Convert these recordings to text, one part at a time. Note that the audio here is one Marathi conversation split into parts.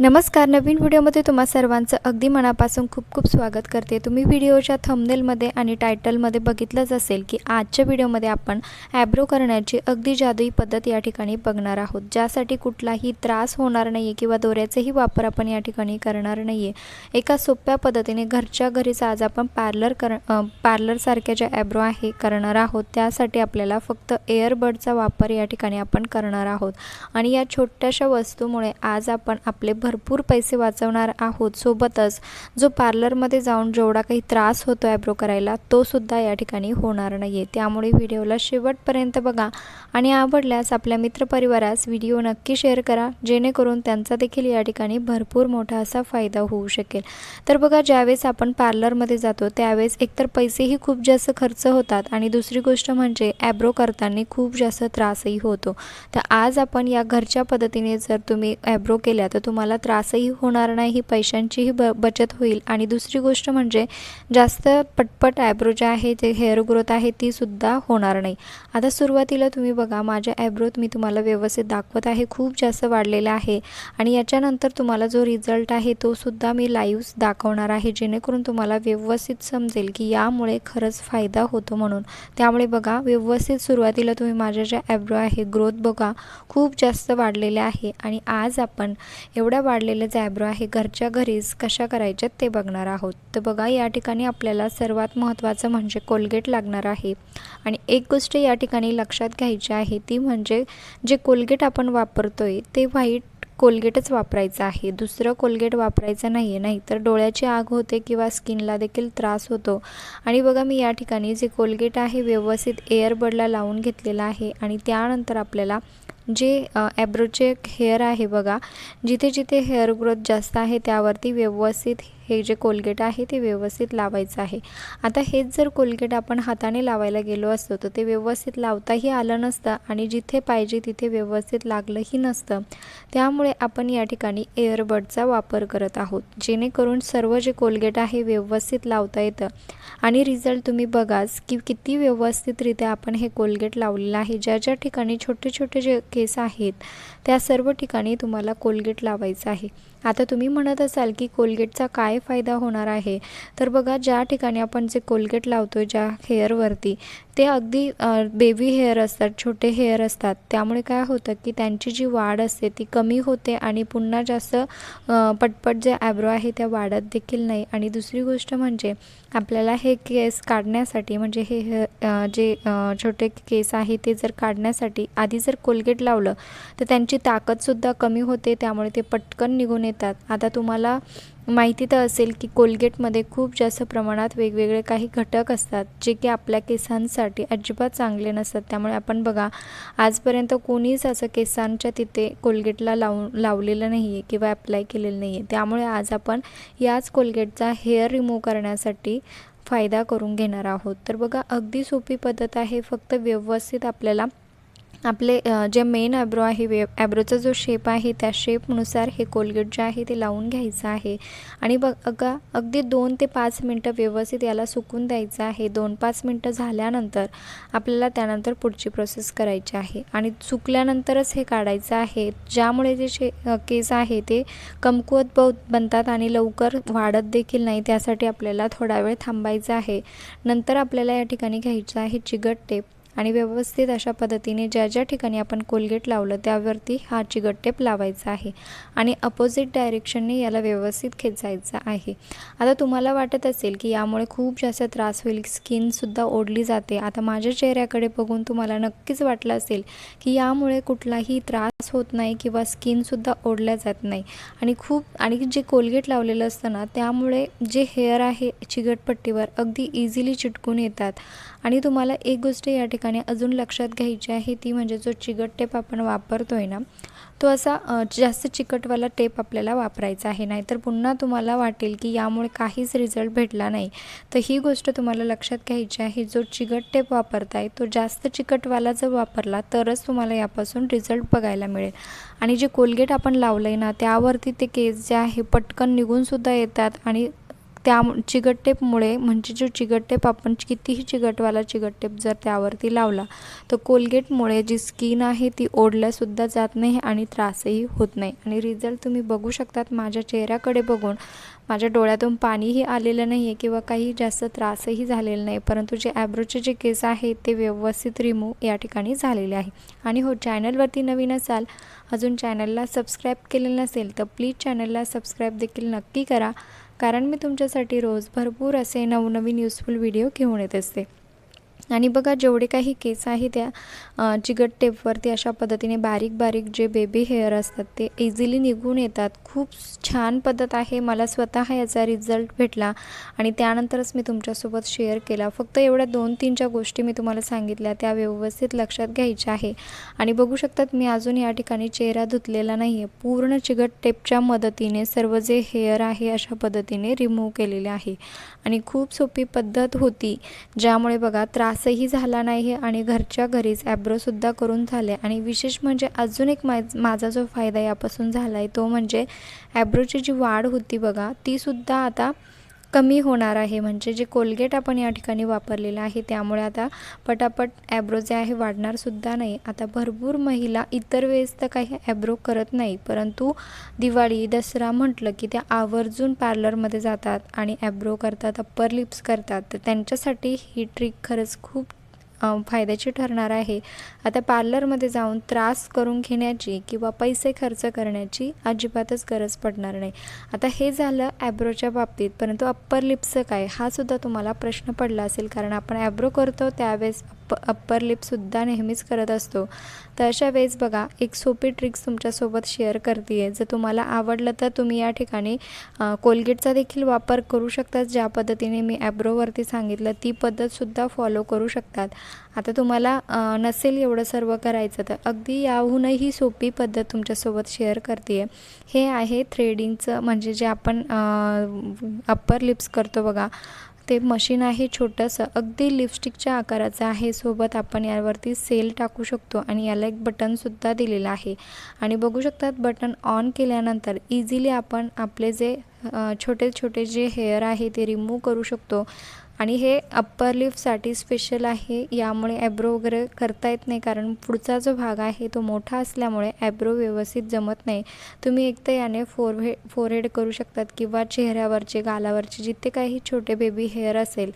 नमस्कार. नवीन व्हिडिओमध्ये तुम्हा सर्वांचं अगदी मनापासून खूप खूप स्वागत करते. तुम्ही व्हिडिओच्या थंबनेलमध्ये आणि टायटलमध्ये बघितलंच असेल की आजच्या व्हिडिओमध्ये आपण ॲब्रो करण्याची अगदी जादुई पद्धत या ठिकाणी बघणार आहोत, ज्यासाठी कुठलाही त्रास होणार नाही आहे किंवा दोऱ्याचाही वापर आपण या ठिकाणी करणार नाही आहे. एका सोप्या पद्धतीने घरच्या घरीच आज आपण पार्लरसारख्या ज्या ॲब्रो आहे करणार आहोत. त्यासाठी आपल्याला फक्त एअरबडचा वापर या ठिकाणी आपण करणार आहोत आणि या छोट्याशा वस्तूमुळे आज आपण आपले भरपूर पैसे वाचवणार आहोत. सोबतच जो पार्लरमध्ये जाऊन जेवढा काही त्रास होतो ॲब्रो करायला तो सुद्धा या ठिकाणी होणार नाही आहे. त्यामुळे व्हिडिओला शेवटपर्यंत बघा आणि आवडल्यास आपल्या मित्रपरिवारास व्हिडिओ नक्की शेअर करा, जेणेकरून त्यांचा देखील या ठिकाणी भरपूर मोठा असा फायदा होऊ शकेल. तर बघा, ज्यावेळेस आपण पार्लरमध्ये जातो त्यावेळेस एकतर पैसेही खूप जास्त खर्च होतात आणि दुसरी गोष्ट म्हणजे ॲब्रो करताना खूप जास्त त्रासही होतो. तर आज आपण या घरच्या पद्धतीने जर तुम्ही ॲब्रो केल्या तर तुम्हाला त्रासही होणार नाही, पैशांचीही बचत होईल आणि दुसरी गोष्ट म्हणजे जास्त पटपट ॲब्रो जे आहे ते हेअर ग्रोथ आहे ती सुद्धा होणार नाही. आता सुरुवातीला तुम्ही बघा, माझ्या ॲब्रोत मी तुम्हाला व्यवस्थित दाखवत आहे, खूप जास्त वाढलेला आहे आणि याच्यानंतर तुम्हाला जो रिझल्ट आहे तो सुद्धा मी लाईव्ह दाखवणार आहे, जेणेकरून तुम्हाला व्यवस्थित समजेल की यामुळे खरंच फायदा होतो म्हणून. त्यामुळे बघा, व्यवस्थित सुरुवातीला तुम्ही माझ्या ज्या ॲब्रो आहे ग्रोथ बघा, खूप जास्त वाढलेले आहे आणि आज आपण एवढ्या वाढलेले जे ॲब्रो आहे घरच्या घरीच कशा करायच्या ते बघणार आहोत. तर बघा, या ठिकाणी आपल्याला सर्वात महत्त्वाचं म्हणजे कोलगेट लागणार आहे आणि एक गोष्ट या ठिकाणी लक्षात घ्यायची आहे, ती म्हणजे जे कोलगेट आपण वापरतोय ते व्हाईट कोलगेटच वापरायचं आहे, दुसरं कोलगेट वापरायचं नाही आहे, नाहीतर डोळ्याची आग होते किंवा स्किनला देखील त्रास होतो. आणि बघा, मी या ठिकाणी जे कोलगेट आहे व्यवस्थित एअरबडला लावून घेतलेलं आहे आणि त्यानंतर आपल्याला जे ॲब्रोचे हेअर आहे बघा, जिथे जिथे हेअर ग्रोथ जास्त आहे त्यावरती व्यवस्थित हे जे कोलगेट आहे ते व्यवस्थित लावायचं आहे. आता हेच जर कोलगेट आपण हाताने लावायला गेलो असतो तर ते व्यवस्थित लावताही आलं नसतं आणि जिथे पाहिजे तिथे व्यवस्थित लागलंही नसतं. त्यामुळे आपण या ठिकाणी एअरबडचा वापर करत आहोत, जेणेकरून सर्व जे कोलगेट आहे व्यवस्थित लावता येतं आणि रिझल्ट तुम्ही बघाच की किती व्यवस्थितरित्या आपण हे कोलगेट लावलेलं आहे. ज्या ज्या ठिकाणी छोटे छोटे जे केस आहेत त्या सर्व ठिकाणी तुम्हाला कोलगेट लावायचं आहे. आता तुम्ही म्हणत असाल की कोलगेटचा काय फायदा होणार आहे, तर बघा, ज्या ठिकाणी आपण जे कोलगेट लावतो ज्या हेअरवरती ते अगदी बेबी हेअर असतात, छोटे हेअर असतात. त्यामुळे काय होतं की त्यांची जी वाढ असते ती कमी होते आणि पुन्हा जास्त पटपट जे ॲब्रो आहे त्या वाढत देखील नाही. आणि दुसरी गोष्ट म्हणजे आपल्याला हे केस काढण्यासाठी म्हणजे जे छोटे केस आहे ते जर काढण्यासाठी आधी जर कोलगेट लावलं तर त्यांची ताकदसुद्धा कमी होते, त्यामुळे ते पटकन निघून येतात. आता तुम्हाला माहिती तर असेल की कोलगेटमध्ये खूप जास्त प्रमाणात वेगवेगळे काही घटक असतात जे की आपल्या केसांसाठी अजिबात चांगले नसतात. त्यामुळे आपण बघा, आजपर्यंत कोणीच असं केसांच्या तिथे कोलगेटला लावलेलं नाही आहे किंवा ॲप्लाय केलेलं नाही आहे. त्यामुळे आज आपण याच कोलगेटचा हेअर रिमूव्ह करण्यासाठी फायदा करून घेणार आहोत. तर बघा, अगदी सोपी पद्धत आहे. फक्त व्यवस्थित आपल्याला आपले जे मेन ॲब्रो आहे ॲब्रोचा जो शेप आहे त्या शेपनुसार हे कोलगेट जे आहे ते लावून घ्यायचं आहे आणि बघा, अगदी 2 ते 5 मिनटं व्यवस्थित याला सुकून द्यायचं आहे. 2-5 मिनटं झाल्यानंतर आपल्याला त्यानंतर पुढची प्रोसेस करायची आहे आणि सुकल्यानंतरच हे काढायचं आहे, ज्यामुळे जे केस आहे ते कमकुवत बनतात आणि लवकर वाढत देखील नाही. त्यासाठी आपल्याला थोडा वेळ थांबायचं आहे. नंतर आपल्याला या ठिकाणी घ्यायचं आहे चिकट टेप आणि व्यवस्थित अशा पद्धतीने ज्या ज्या ठिकाणी आपण कोलगेट लावलं त्यावरती हा चिकट टेप लावायचा आहे आणि अपोजिट डायरेक्शनने याला व्यवस्थित खेचायचं आहे. आता तुम्हाला वाटत असेल की यामुळे खूप जास्त त्रास होईल, स्किनसुद्धा ओढली जाते. आता माझ्या चेहऱ्याकडे बघून तुम्हाला नक्कीच वाटलं असेल की यामुळे कुठलाही त्रास होत नाही किंवा स्किनसुद्धा ओढल्या जात नाही आणि जे कोलगेट लावलेलं असतं ना त्यामुळे जे हेअर आहे चिकटपट्टीवर अगदी इझिली चिटकून येतात. आणि तुम्हाला एक गोष्ट या ठिकाणी अजून लक्षात घ्यायची आहे, ती म्हणजे जो चिकट टेप आपण वापरतोय ना तो असा जास्त चिकटवाला टेप आपल्याला वापरायचा आहे, नाहीतर पुन्हा तुम्हाला वाटेल की यामुळे काहीच रिझल्ट भेटला नाही. तर ही गोष्ट तुम्हाला लक्षात घ्यायची आहे, जो चिकट टेप वापरताय तो जास्त चिकटवाला जर वापरला तरच तुम्हाला यापासून रिझल्ट बघायला मिळेल. आणि जे कोलगेट आपण लावलं आहे ना त्यावरती ते केस जे आहे पटकन निघूनसुद्धा येतात आणि त्या चिकट टेपमुळे म्हणजे जो चिकट टेप आपण कितीही चिकटवाला चिकट टेप जर त्यावरती लावला तर कोलगेटमुळे जी स्किन आहे ती ओढल्यासुद्धा जात नाही आणि त्रासही होत नाही. आणि रिझल्ट तुम्ही बघू शकतात. माझ्या चेहऱ्याकडे बघून माझ्या डोळ्यातून पाणीही आलेलं नाही आहे किंवा काही जास्त त्रासही झालेला नाही, परंतु जे ॲब्रोचे जे केस आहेत ते व्यवस्थित रिमूव्ह या ठिकाणी झालेले आहे. आणि हो, चॅनलवरती नवीन असाल, अजून चॅनलला सबस्क्राईब केलेलं नसेल तर प्लीज चॅनलला सबस्क्राईब देखील नक्की करा, कारण मी तुमच्यासाठी रोज भरपूर असे नवनवीन युजफुल व्हिडिओ घेऊन येत असते. आणि बघा, जेवढे काही केस आहे त्या चिकट टेपवरती अशा पद्धतीने बारीक बारीक जे बेबी हेअर असतात ते इझिली निघून येतात. खूप छान पद्धत आहे. मला स्वतः याचा रिझल्ट भेटला आणि त्यानंतरच मी तुमच्यासोबत शेअर केला. फक्त एवढ्या 2-3 ज्या गोष्टी मी तुम्हाला सांगितल्या त्या व्यवस्थित लक्षात घ्यायच्या आहे. आणि बघू शकतात मी अजून या ठिकाणी चेहरा धुतलेला नाही आहे. पूर्ण चिकट टेपच्या मदतीने सर्व जे हेअर आहे अशा पद्धतीने रिमूव्ह केलेले आहे. आणि खूप सोपी पद्धत होती, ज्यामुळे बघा त्रासही झाला नाही आणि घरच्या घरीच ॲब्रोसुद्धा करून झाले. आणि विशेष म्हणजे अजून एक माझा जो फायदा यापासून झाला आहे तो म्हणजे ॲब्रोची जी वाढ होती बघा तीसुद्धा आता कमी होणार आहे. म्हणजे जे कोलगेट आपण या ठिकाणी वापरलेलं आहे त्यामुळे आता पटापट ॲब्रो जे आहे वाढणारसुद्धा नाही. आता भरपूर महिला इतर वेळेस तर काही ॲब्रो करत नाही, परंतु दिवाळी दसरा म्हटलं की त्या आवर्जून पार्लरमध्ये जातात आणि ॲब्रो करतात, अप्पर लिप्स करतात. तर त्यांच्यासाठी ही ट्रिक खरंच खूप फायद्याची ठरणार आहे. आता पार्लरमध्ये जाऊन त्रास करून घेण्याची किंवा पैसे खर्च करण्याची अजिबातच गरज पडणार नाही. आता हे झालं ॲब्रोच्या बाबतीत, परंतु अप्पर लिप्सचं काय, हा सुद्धा तुम्हाला प्रश्न पडला असेल, कारण आपण ॲब्रो करतो त्यावेळेस अप्पर लिप्ससुद्धा नेहमीच करत असतो. तर अशा वेळेस बघा एक सोपी ट्रिक्स तुमच्यासोबत शेअर करते आहे. जर तुम्हाला आवडलं तर तुम्ही या ठिकाणी कोलगेटचा देखील वापर करू शकतात. ज्या पद्धतीने मी ॲब्रोवरती सांगितलं ती पद्धतसुद्धा फॉलो करू शकतात. आता तुम्हाला नसेल एवढं सर्व करायचं तर अगदी याहूनही सोपी पद्धत तुमच्यासोबत शेअर करते आहे. हे आहे थ्रेडिंगचं, म्हणजे जे आपण अप्पर लिप्स करतो बघा ते मशीन आहे छोटंसं, अगदी लिपस्टिकच्या आकाराचं आहे. सोबत आपण यावरती सेल टाकू शकतो आणि याला एक बटनसुद्धा दिलेलं आहे. आणि बघू शकतात बटन ऑन केल्यानंतर इझिली आपण आपले जे छोटे छोटे जे हेअर आहे ते रिमूव्ह करू शकतो. आणि हे अप्पर लिपसाठी स्पेशल आहे. यामुळे ॲब्रो वगैरे करता येत नाही, कारण पुढचा जो भाग आहे तो मोठा असल्यामुळे ॲब्रो व्यवस्थित जमत नाही. तुम्ही एक तर याने फोरहेड करू शकतात किंवा चेहऱ्यावरचे गालावरचे जिथे काही छोटे बेबी हेअर असेल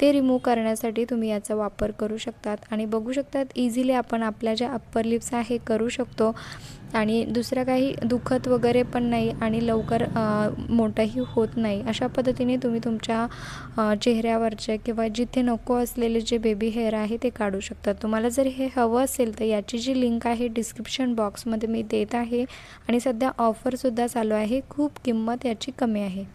ते रिमूव्ह करण्यासाठी तुम्ही याचा वापर करू शकतात. आणि बघू शकतात इझिली आपण आपल्या ज्या अप्पर लिप्स आहे करू शकतो आणि दुसरं काही दुखत वगैरे पण नाही आणि लवकर मोठंही होत नाही. अशा पद्धतीने तुम्ही तुमच्या चेहऱ्यावरचे किंवा जिथे नको असलेले जे बेबी हेअर आहे ते काढू शकता. तुम्हाला जर हे हवं असेल तर याची जी लिंक आहे डिस्क्रिप्शन बॉक्समध्ये मी देत आहे आणि सध्या ऑफरसुद्धा चालू आहे. खूप किंमत याची कमी आहे.